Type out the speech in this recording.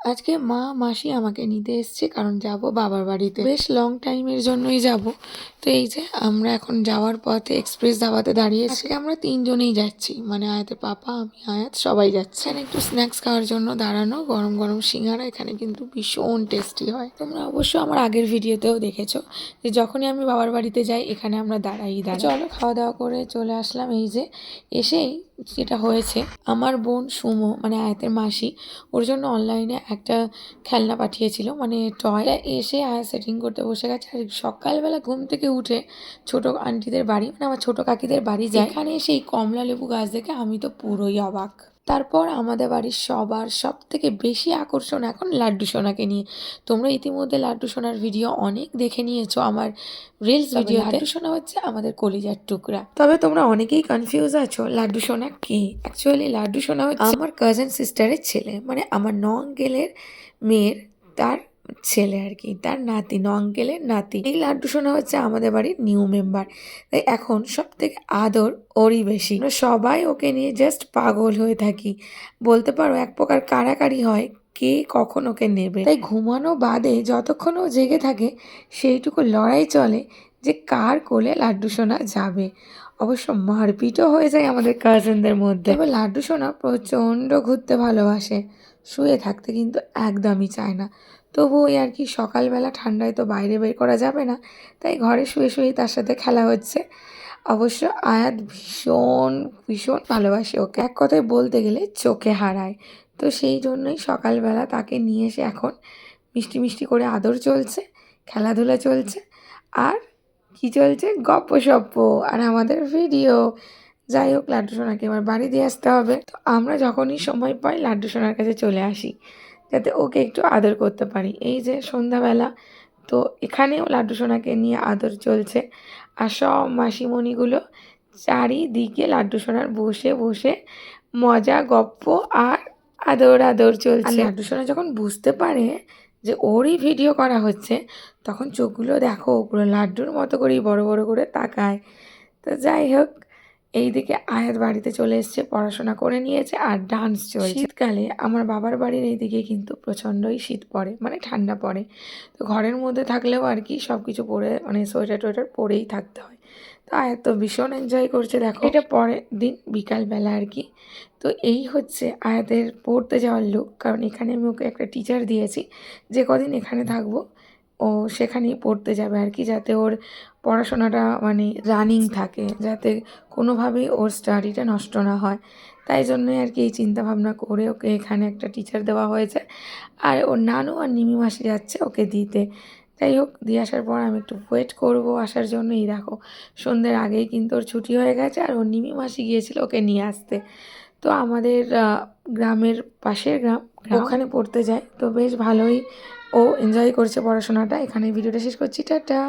আজকে মা মাসি আমাকে নিতে এসছে, কারণ যাব বাবার বাড়িতে। বেশ লং টাইমের জন্যই যাব। তো এই যে আমরা এখন যাওয়ার পথে এক্সপ্রেস ধাবাতে দাঁড়িয়েছি। আজকে আমরা তিনজনেই যাচ্ছি, মানে আয়াতের পাপা, আমি, আয়াত, সবাই যাচ্ছে। এখানে একটু স্ন্যাক্স খাওয়ার জন্য দাঁড়ানো। গরম গরম সিঙ্গারা এখানে কিন্তু ভীষণ টেস্টি হয়। তোমরা অবশ্য আমার আগের ভিডিওতেও দেখেছো যে যখনই আমি বাবার বাড়িতে যাই এখানে আমরা দাঁড়াই। চলো খাওয়া দাওয়া করে চলে আসলাম। এই যে এসেই যেটা হয়েছে, আমার বোন সুমো, মানে আয়াতের মাসি, ওর জন্য অনলাইনে একটা খেলনা পাঠিয়েছিল, মানে টয়। এসে আয়া সেটিং করতে বসে গেছে। আর সকালবেলা ঘুম থেকে উঠে ছোট আন্টিদের বাড়ি, মানে আমার ছোট কাকিদের বাড়ি যায়, এখানে সেই কমলা লেবু গাছ দেখে আমি তো পুরোই অবাক। তারপর আমাদের বাড়ির সবার সব থেকে বেশি আকর্ষণ এখন লাড্ডু সোনাকে নিয়ে। তোমরা ইতিমধ্যে লাড্ডু সোনার ভিডিও অনেক দেখে নিয়েছো আমার রিলস ভিডিও। লাড্ডু সোনা হচ্ছে আমাদের কলিজার টুকরা। তবে তোমরা অনেকেই কনফিউজ আছো লাড্ডু সোনা কি। অ্যাকচুয়ালি লাড্ডু সোনা হচ্ছে আমার কাজিন সিস্টারের ছেলে, মানে আমার ন আঙ্কেলের মেয়ের তার ছেলে আর কি, তার নাতি, ন আঙ্কেলের নাতি। এই লাড্ডু সোনা হচ্ছে আমাদের বাড়ির নিউ মেম্বার, তাই এখন সব থেকে আদর ওরই বেশি। আমরা সবাই ওকে নিয়ে জাস্ট পাগল হয়ে থাকি, বলতে পারো এক প্রকার কাড়াকাড়ি হয় কে কখন ওকে নেবে। তাই ঘুমানো বাদে যতক্ষণ ও জেগে থাকে সেইটুকু লড়াই চলে যে কার কোলে লাড্ডু সোনা যাবে। অবশ্য মারপিটও হয়ে যায় আমাদের কাজিনদের মধ্যে। তবে লাড্ডু সোনা প্রচণ্ড ঘুরতে ভালোবাসে, শুয়ে থাকতে কিন্তু একদমই চায় না। তবু ওই আর কি, সকালবেলা ঠান্ডায় তো বাইরে বের করা যাবে না, তাই ঘরে শুয়ে শুয়েই তার সাথে খেলা হচ্ছে। অবশ্য আয়াত ভীষণ ভীষণ ভালোবাসে ওকে, এক কথায় বলতে গেলে চোখে হারায়। তো সেই জন্যই সকালবেলা তাকে নিয়ে এসে এখন মিষ্টি মিষ্টি করে আদর চলছে, খেলাধুলা চলছে, আর কি চলছে, গপ্পসপ্প আর আমাদের ভিডিও। যাই হোক, লাড্ডু সোনাকে এবার বাড়ি দিয়ে আসতে হবে। তো আমরা যখনই সময় পাই লাড্ডু সোনার কাছে চলে আসি, যাতে ওকে একটু আদর করতে পারি। এই যে সন্ধ্যাবেলা, তো এখানেও লাড্ডু সোনাকে নিয়ে আদর চলছে। আর সব মাসিমণিগুলো চারিদিকে লাড্ডু সোনার বসে বসে মজা, গপ্প আর আদর আদর চলছে। আর লাড্ডু সোনা যখন বুঝতে পারে যে ওরই ভিডিও করা হচ্ছে, তখন চোখগুলো দেখো পুরো লাড্ডুর মতো করেই বড় বড় করে তাকায়। তো যাই হোক, এইদিকে আয়াত বাড়িতে চলে এসছে, পড়াশোনা করে নিয়েছে আর ডান্স চলছে। শীতকালে আমার বাবার বাড়ির এইদিকে কিন্তু প্রচণ্ডই শীত পড়ে, মানে ঠান্ডা পড়ে। তো ঘরের মধ্যে থাকলেও আর কি সব কিছু পরে, মানে সোয়েটার টোয়েটার পরেই থাকতে হয়। তো আয়াত তো ভীষণ এনজয় করছে। দেখো, এটা পরের দিন বিকালবেলা আর কি। তো এই হচ্ছে আয়াতের পড়তে যাওয়ার লুক, কারণ এখানে আমি ওকে একটা টিচার দিয়েছি, যে কদিন এখানে থাকবো ও সেখানেই পড়তে যাবে আর কি, যাতে ওর পড়াশোনাটা মানে রানিং থাকে, যাতে কোনোভাবেই ওর স্টাডিটা নষ্ট না হয়। তাই জন্যই আর কি এই চিন্তাভাবনা করে ওকে এখানে একটা টিচার দেওয়া হয়েছে। আর ওর নানু আর নিমি মাসি যাচ্ছে ওকে দিতে। যাই হোক, দিয়ে আসার পর আমি একটু ওয়েট করবো আসার জন্য। এই দেখো, সন্ধ্যের আগেই কিন্তু ওর ছুটি হয়ে গেছে, আর ওর নিমি মাসি গিয়েছিল ওকে নিয়ে আসতে। তো আমাদের গ্রামের পাশের গ্রাম, ওখানে পড়তে যায়। তো বেশ ভালোই ও এনজয় করছে পড়াশোনাটা। এখানে ভিডিওটা শেষ করছি, টাটা।